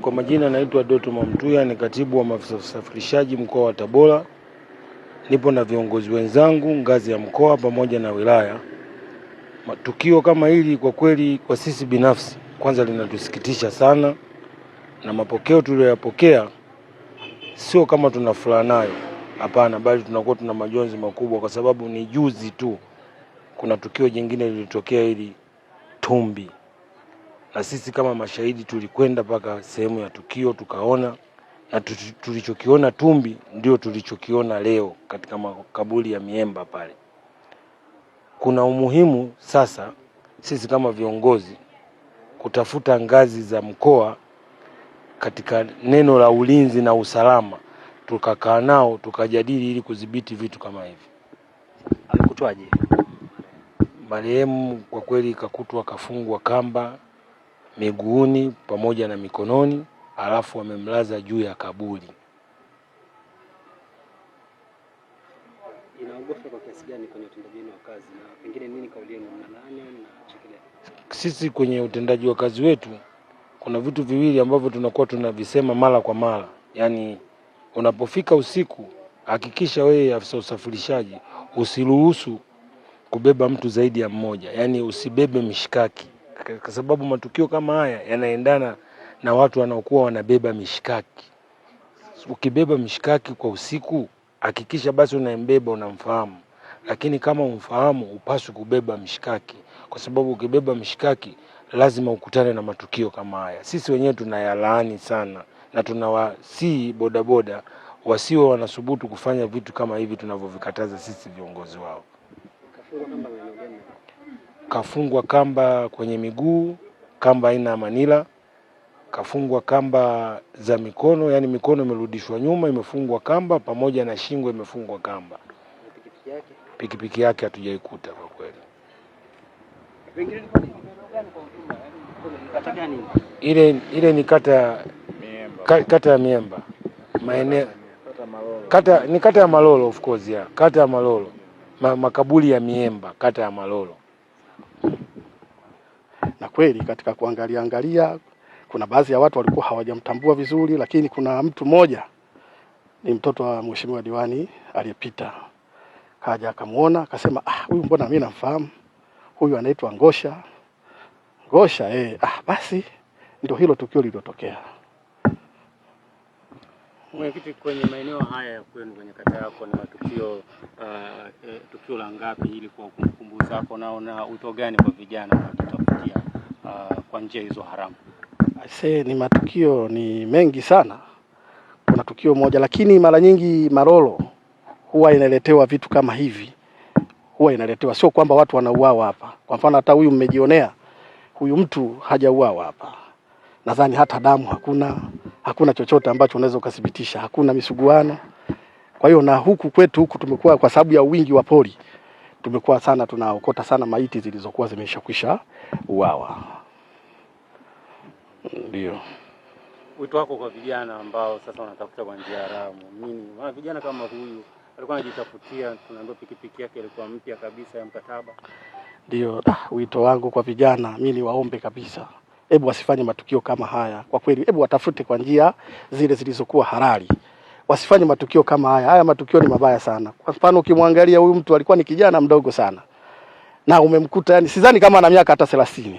Kwa majina naitwa Doto Mamtuya, ni katibu wa maafisa usafirishaji mkoa wa Tabora. Nipo na viongozi wenzangu ngazi ya mkoa pamoja na wilaya. Tukio kama hili kwa kweli kwa sisi binafsi kwanza linatusikitisha sana, na mapokeo tuliyoyapokea sio kama tuna furaha nayo, hapana, bali tunakuwa tuna majonzi makubwa, kwa sababu ni juzi tu kuna tukio jingine lilitokea hili Tumbi, na sisi kama mashahidi tulikwenda mpaka sehemu ya tukio tukaona, na tulichokiona Tumbi ndio tulichokiona leo katika makaburi ya Miemba pale. Kuna umuhimu sasa sisi kama viongozi kutafuta ngazi za mkoa katika neno la ulinzi na usalama, tukakaa nao tukajadili ili kudhibiti vitu kama hivi. Amekutwaje? Marehemu kwa kweli kakutwa kafungwa kamba miguuni pamoja na mikononi, alafu wamemlaza juu ya kaburi. Inaogofya kwa kiasi gani kwenye utendaji wa kazi, na pengine nini kauli yenu, mnalaani au mnachekelea? Sisi kwenye utendaji wa kazi wetu kuna vitu viwili ambavyo tunakuwa tunavisema mara kwa mara. Yaani unapofika usiku, hakikisha wewe afisa usafirishaji usiruhusu kubeba mtu zaidi ya mmoja. Yaani usibebe mishikaki, kwa sababu matukio kama haya yanaendana na watu wanaokuwa wanabeba mishikaki. Ukibeba mishikaki kwa usiku, hakikisha basi unayembeba unamfahamu. Lakini kama umfahamu, upaswi kubeba mishikaki, kwa sababu ukibeba mishikaki lazima ukutane na matukio kama haya. Sisi wenyewe tunayalaani sana, na tunawasihi bodaboda wasiwe wanasubutu kufanya vitu kama hivi tunavyovikataza sisi viongozi wao. Kafungwa kamba kwenye miguu, kamba aina ya Manila. Kafungwa kamba za mikono, yani mikono imerudishwa nyuma, imefungwa kamba, pamoja na shingo imefungwa kamba. Pikipiki yake hatujaikuta kwa kweli. Ile ni kata ya Miemba. Maeneo ni kata ya Malolo, of course ya. Kata ya Malolo. Makaburi ya Miemba, kata ya Malolo. Na kweli katika kuangalia kuna baadhi ya watu walikuwa hawajamtambua vizuri, lakini kuna mtu mmoja ni mtoto wa mheshimiwa diwani aliyepita, kaja akamuona akasema, huyu mbona mimi namfahamu, huyu anaitwa Ngosha. Basi ndio hilo tukio lililotokea. Mwenyekiti, kwenye maeneo haya ya kwenu kwenye kata yako ni tukio la ngapi, ili kwa kumbukumbu zako, na wito gani kwa vijana wakitafutia kwa njia hizo haramu? Ni matukio ni mengi sana. Kuna tukio moja, lakini mara nyingi Malolo huwa inaletewa vitu kama hivi. Huwa inaletewa, sio kwamba watu wanauawa hapa. Kwa mfano hata huyu mmejionea, huyu mtu hajauawa hapa. Nadhani hata damu hakuna chochote ambacho unaweza ukathibitisha, hakuna misuguano. Kwa hiyo na huku kwetu tumekuwa, kwa sababu ya wingi wa pori, tumekuwa sana tunaokota sana maiti zilizokuwa zimeshakwisha uawa. Ndio. Wito wako kwa vijana ambao sasa wanatafuta kwa njia haramu nini? Maana vijana kama huyu alikuwa anajitafutia, tunaambiwa pikipiki yake ilikuwa mpya kabisa ya mkataba. Ndio, wito wangu kwa vijana, mimi niwaombe kabisa, hebu wasifanye matukio kama haya. Kwa kweli, hebu watafute kwa njia zile zilizokuwa halali. Wasifanye matukio kama haya. Haya matukio ni mabaya sana. Kwa mfano ukimwangalia huyu mtu alikuwa ni kijana mdogo sana, na umemkuta, yani sidhani kama ana miaka hata 30.